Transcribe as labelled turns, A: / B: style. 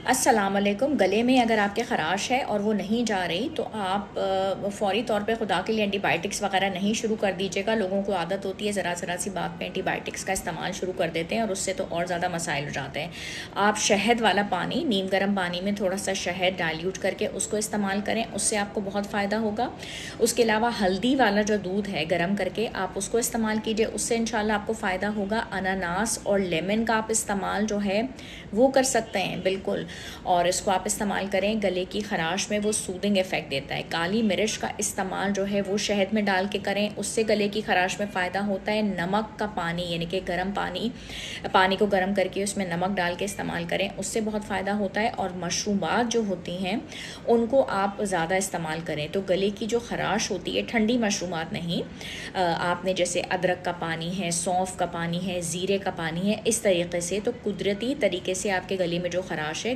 A: अस्सलाम वालेकुम। गले में अगर आपके ख़राश है और वो नहीं जा रही तो आप फ़ौरी तौर पे खुदा के लिए एंटीबायोटिक्स वगैरह नहीं शुरू कर दीजिएगा। लोगों को आदत होती है ज़रा ज़रा सी बात पे एंटीबायोटिक्स का इस्तेमाल शुरू कर देते हैं और उससे तो और ज़्यादा मसाइल हो जाते हैं। आप शहद वाला पानी, नीम गर्म पानी में थोड़ा सा शहद डाइल्यूट करके उसको इस्तेमाल करें, उससे आपको बहुत फ़ायदा होगा। उसके अलावा हल्दी वाला जो दूध है गर्म करके आप उसको इस्तेमाल कीजिए, उससे इंशाल्लाह आपको फ़ायदा होगा। अनानास और लेमन का आप इस्तेमाल जो है वो कर सकते हैं बिल्कुल, और इसको आप इस्तेमाल करें। गले की ख़राश में वो सूदिंग इफ़ेक्ट देता है। काली मिर्च का इस्तेमाल जो है वो शहद में डाल के करें, उससे गले की ख़राश में फ़ायदा होता है। नमक का पानी यानी कि गर्म पानी को गर्म करके उसमें नमक डाल के इस्तेमाल करें, उससे बहुत फ़ायदा होता है। और मशरूबात जो होती हैं उनको आप ज़्यादा इस्तेमाल करें तो गले की जो ख़राश होती है, ठंडी मशरूबात नहीं, आपने जैसे अदरक का पानी है, सौंफ का पानी है, ज़ीरे का पानी है, इस तरीके से तो कुदरती तरीके से आपके गले में जो ख़राश है